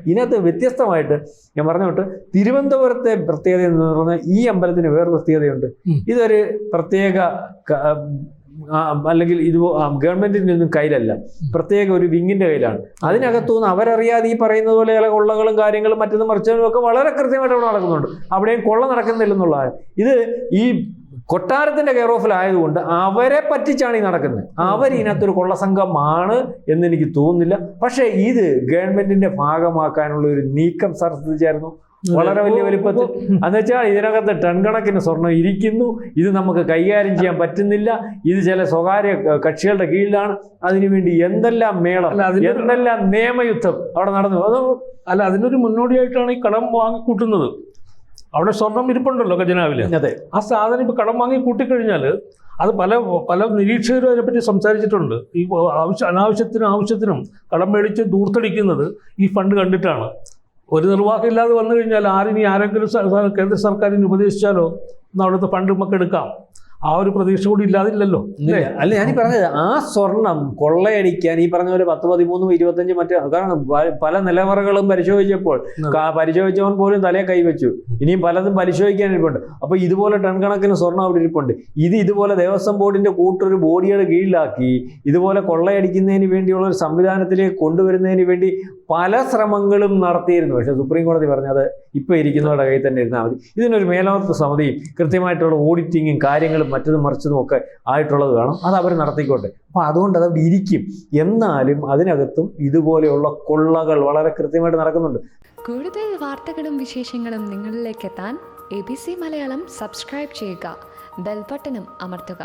ഇതിനകത്ത് വ്യത്യസ്തമായിട്ട് ഞാൻ പറഞ്ഞോട്ട് തിരുവനന്തപുരത്തെ പ്രത്യേകത എന്ന് പറഞ്ഞാൽ ഈ അമ്പലത്തിന് വേറെ പ്രത്യേകതയുണ്ട്. ഇതൊരു പ്രത്യേക അല്ലെങ്കിൽ ഇത് ഗവൺമെന്റിന്റെ ഒന്നും കയ്യിലല്ല, പ്രത്യേക ഒരു വിങ്ങിന്റെ കയ്യിലാണ്. അതിനകത്തുനിന്ന് അവരറിയാതെ ഈ പറയുന്നത് പോലെ ചില കൊള്ളകളും കാര്യങ്ങളും മറ്റൊന്നും മറിച്ചതും ഒക്കെ വളരെ കൃത്യമായിട്ട് അവിടെ നടക്കുന്നുണ്ട്. അവിടെയും കൊള്ള നടക്കുന്നില്ലെന്നുള്ളതാണ്. ഇത് ഈ കൊട്ടാരത്തിന്റെ കെയർ ഓഫിലായതുകൊണ്ട് അവരെ പറ്റിച്ചാണ് ഈ നടക്കുന്നത്. അവർ ഇതിനകത്തൊരു കൊള്ളസംഘമാണ് എന്നെനിക്ക് തോന്നുന്നില്ല. പക്ഷേ ഇത് ഗവൺമെന്റിന്റെ ഭാഗമാക്കാനുള്ള ഒരു നീക്കം ശ്രദ്ധിച്ചായിരുന്നു വളരെ വലിയ വലിപ്പത്തിൽ. എന്നുവെച്ചാൽ ഇതിനകത്ത് ടൺ കണക്കിന് സ്വർണം ഇരിക്കുന്നു, ഇത് നമുക്ക് കൈകാര്യം ചെയ്യാൻ പറ്റുന്നില്ല, ഇത് ചില സ്വകാര്യ കക്ഷികളുടെ കീഴിലാണ്. അതിനുവേണ്ടി എന്തെല്ലാം മേളം, എന്തെല്ലാം നിയമയുദ്ധം അവിടെ നടന്നു. അല്ല, അതിനൊരു മുന്നോടിയായിട്ടാണ് ഈ കടം വാങ്ങിക്കൂട്ടുന്നത്. അവിടെ സ്വർണം ഇരിപ്പുണ്ടല്ലോ ഖജനാവില്. അതെ, ആ സാധനം ഇപ്പൊ കടം വാങ്ങി കൂട്ടിക്കഴിഞ്ഞാൽ അത് പല നിരീക്ഷകരും അതിനെപ്പറ്റി സംസാരിച്ചിട്ടുണ്ട്. ഈ ആവശ്യത്തിനും കടം മേടിച്ച് ദൂർത്തടിക്കുന്നത് ഈ ഫണ്ട് കണ്ടിട്ടാണ്. ഒരു നിർവാഹമില്ലാതെ വന്നു കഴിഞ്ഞാൽ ആരെങ്കിലും കേന്ദ്ര സർക്കാരിന് ഉപദേശിച്ചാലോ അവിടുത്തെ ഫണ്ട് നമുക്ക് എടുക്കാം, ആ ഒരു പ്രതീക്ഷ കൂടി ഇല്ലാതില്ലല്ലോ. അല്ല, ഞാനീ പറഞ്ഞത് ആ സ്വർണം കൊള്ളയടിക്കാൻ ഈ പറഞ്ഞ പോലെ 10, 13, 25 മറ്റേ, കാരണം പല നിലവറകളും പരിശോധിച്ചവൻ പോലും തലയെ കൈവച്ചു. ഇനിയും പലതും പരിശോധിക്കാൻ ഇരിപ്പുണ്ട്. അപ്പൊ ഇതുപോലെ ടൺ കണക്കിന് സ്വർണം അവിടെ ഇരിപ്പുണ്ട്. ഇതുപോലെ ദേവസ്വം ബോർഡിന്റെ കൂട്ടൊരു ബോഡിയുടെ കീഴിലാക്കി ഇതുപോലെ കൊള്ളയടിക്കുന്നതിന് വേണ്ടിയുള്ള ഒരു സംവിധാനത്തിലേക്ക് കൊണ്ടുവരുന്നതിന് വേണ്ടി പല ശ്രമങ്ങളും നടത്തിയിരുന്നു. പക്ഷെ സുപ്രീം കോടതി പറഞ്ഞത് ഇപ്പൊ ഇരിക്കുന്നവരുടെ കയ്യിൽ തന്നെ ഇരുന്നാൽ മതി. ഇതിനൊരു മേലോത്ത സമിതിയും കൃത്യമായിട്ടുള്ള ഓഡിറ്റിങ്ങും കാര്യങ്ങളും മറ്റതും മറിച്ചതും ഒക്കെ ആയിട്ടുള്ളത് വേണം. അത് അവർ നടത്തിക്കോട്ടെ. അപ്പൊ അതുകൊണ്ട് അതവിടെ ഇരിക്കും. എന്നാലും അതിനകത്തും ഇതുപോലെയുള്ള കൊള്ളകൾ വളരെ കൃത്യമായിട്ട് നടക്കുന്നുണ്ട്. കൂടുതൽ വാർത്തകളും വിശേഷങ്ങളും നിങ്ങളിലേക്ക് എത്താൻ ABC മലയാളം സബ്സ്ക്രൈബ് ചെയ്യുക, ബെൽ ബട്ടണും അമർത്തുക.